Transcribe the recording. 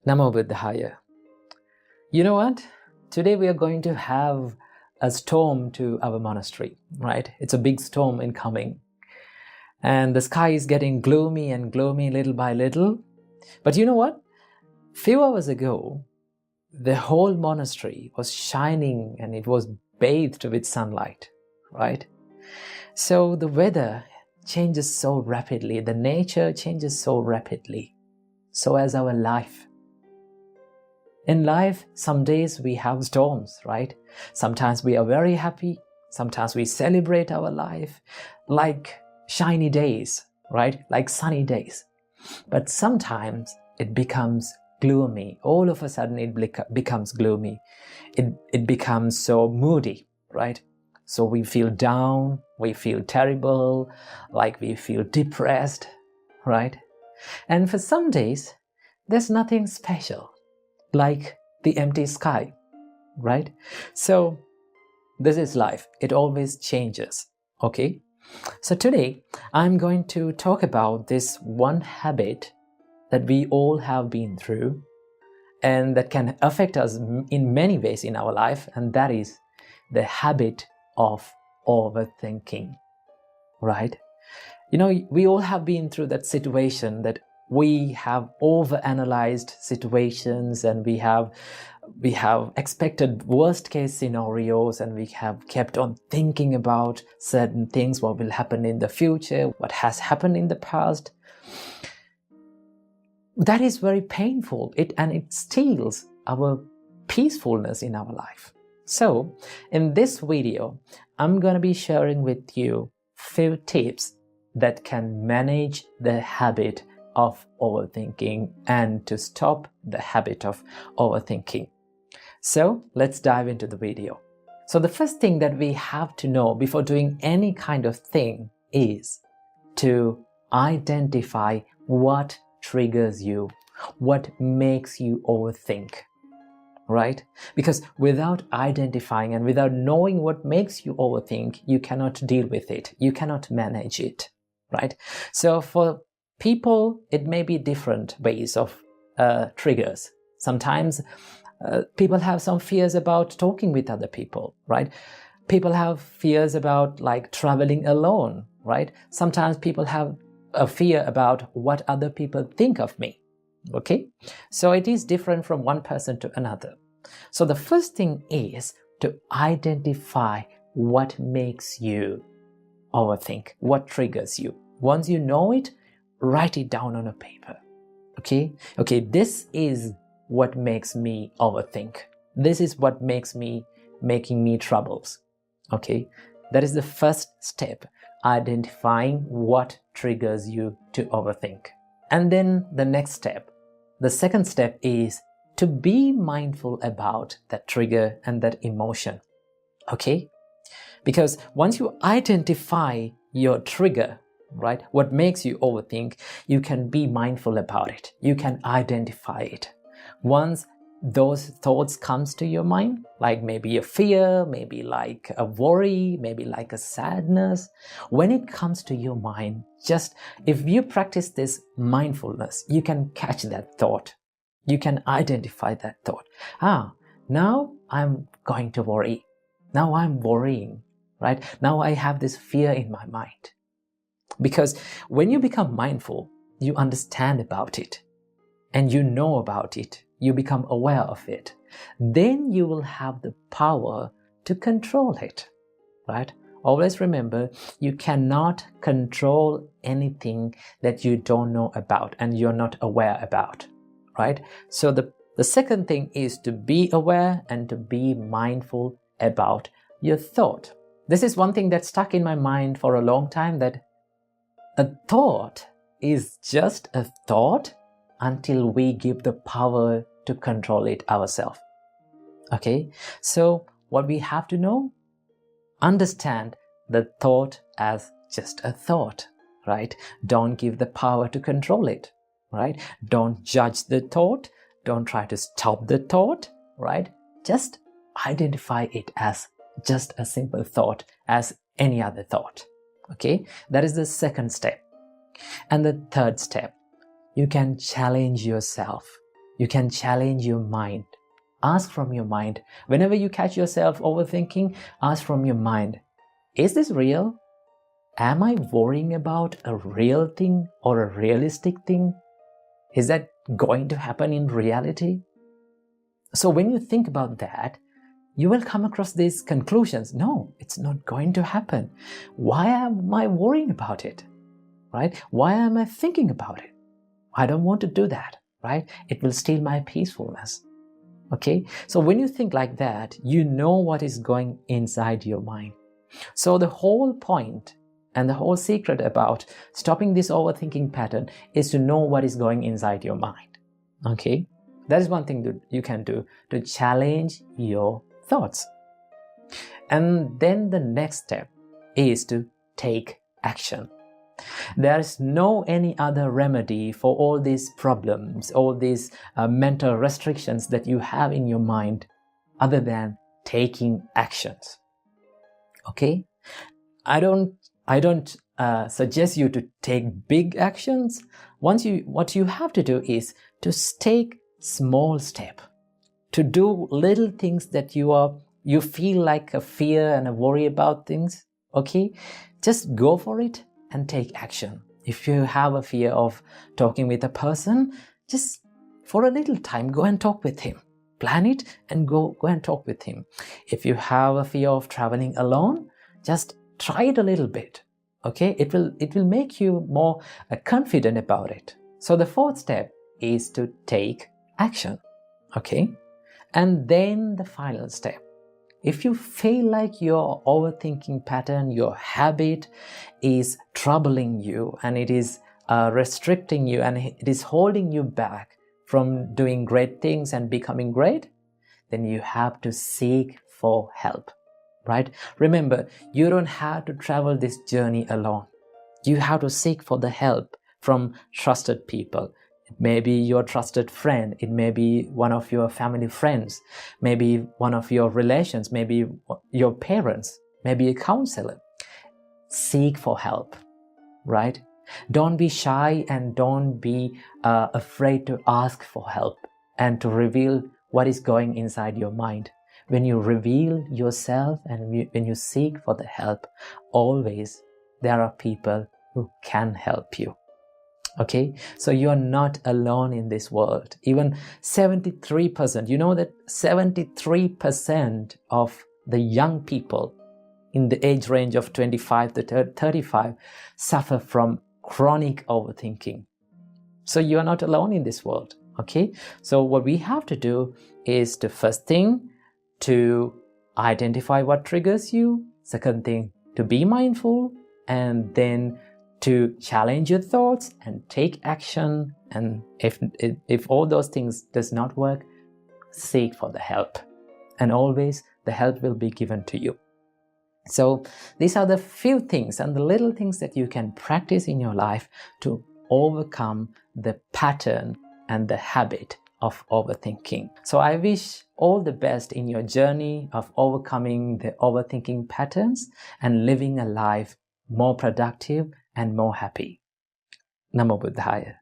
Namo Buddhaya. You know what? Today we are going to have a storm to our monastery, right? It's a big storm incoming. And the sky is getting gloomy and gloomy little by little. But you know what? Few hours ago, the whole monastery was shining and it was bathed with sunlight, right? So the weather changes so rapidly. The nature changes so rapidly. So as our life. In life, some days we have storms, right? Sometimes we are very happy. Sometimes we celebrate our life like shiny days, right? Like sunny days. But sometimes it becomes gloomy. All of a sudden it becomes gloomy. It becomes so moody, right? So we feel down, we feel terrible, like we feel depressed, right? And for some days, there's nothing special, like the empty sky, right? So this is life. It always changes, okay? So today, I'm going to talk about this one habit that we all have been through and that can affect us in many ways in our life, and that is the habit of overthinking, right? You know, we all have been through that situation that we have overanalyzed situations and we have expected worst case scenarios and we have kept on thinking about certain things, what will happen in the future, what has happened in the past. That is very painful. It steals our peacefulness in our life. So in this video, I'm going to be sharing with you few tips that can manage the habit of overthinking and to stop the habit of overthinking. So let's dive into the video. So the first thing that we have to know before doing any kind of thing is to identify what triggers you, what makes you overthink, right? Because without identifying and without knowing what makes you overthink, you cannot deal with it. You cannot manage it, right? So for people, it may be different ways of triggers. Sometimes people have some fears about talking with other people, right? People have fears about like traveling alone, right? Sometimes people have a fear about what other people think of me, okay? So it is different from one person to another. So the first thing is to identify what makes you overthink, what triggers you. Once you know it, write it down on a paper, okay? Okay, this is what makes me overthink. This is what making me troubles, okay? That is the first step, identifying what triggers you to overthink. And then the next step, the second step is to be mindful about that trigger and that emotion, okay? Because once you identify your trigger, right, what makes you overthink, you can be mindful about it. You can identify it. Once those thoughts comes to your mind, like maybe a fear, maybe like a worry, maybe like a sadness, when it comes to your mind, just if you practice this mindfulness, you can catch that thought. You can identify that thought. Now I'm going to worry. Now I'm worrying, right? Now I have this fear in my mind. Because when you become mindful, you understand about it and you know about it. You become aware of it. Then you will have the power to control it, right? Always remember, you cannot control anything that you don't know about and you're not aware about, right? So the second thing is to be aware and to be mindful about your thought. This is one thing that stuck in my mind for a long time, that a thought is just a thought until we give the power to control it ourselves. Okay, so what we have to know, understand the thought as just a thought, right? Don't give the power to control it, right? Don't judge the thought. Don't try to stop the thought, right? Just identify it as just a simple thought, as any other thought. Okay, that is the second step. And the third step, you can challenge yourself. You can challenge your mind. Ask from your mind. Whenever you catch yourself overthinking, ask from your mind, is this real? Am I worrying about a real thing or a realistic thing? Is that going to happen in reality? So when you think about that, you will come across these conclusions. No, it's not going to happen. Why am I worrying about it? Right? Why am I thinking about it? I don't want to do that, right? It will steal my peacefulness. Okay? So when you think like that, you know what is going inside your mind. So the whole point and the whole secret about stopping this overthinking pattern is to know what is going inside your mind. Okay? That is one thing that you can do to challenge your thoughts. And then the next step is to take action. There is no any other remedy for all these problems, all these mental restrictions that you have in your mind other than taking actions. Okay? I don't suggest you to take big actions. What you have to do is to take small step, to do little things that you feel like a fear and a worry about things. Okay? Just go for it and take action. If you have a fear of talking with a person, just for a little time, go and talk with him. Plan it and go and talk with him. If you have a fear of traveling alone, just try it a little bit. Okay? It will make you more confident about it. So the fourth step is to take action. Okay? And then the final step. If you feel like your overthinking pattern, your habit is troubling you and it is restricting you and it is holding you back from doing great things and becoming great, then you have to seek for help, right? Remember, you don't have to travel this journey alone. You have to seek for the help from trusted people. It may be your trusted friend, it may be one of your family friends, maybe one of your relations, maybe your parents, maybe a counselor. Seek for help, right? Don't be shy and don't be afraid to ask for help and to reveal what is going inside your mind. When you reveal yourself and when you seek for the help, always there are people who can help you. Okay, so you are not alone in this world. Even 73%, you know that 73% of the young people in the age range of 25 to 35 suffer from chronic overthinking. So you are not alone in this world. Okay, so what we have to do is to first thing, to identify what triggers you. Second thing, to be mindful, and then to challenge your thoughts and take action. And if all those things does not work, seek for the help. And always the help will be given to you. So these are the few things and the little things that you can practice in your life to overcome the pattern and the habit of overthinking. So I wish all the best in your journey of overcoming the overthinking patterns and living a life more productive and more happy. Namo Buddhaya.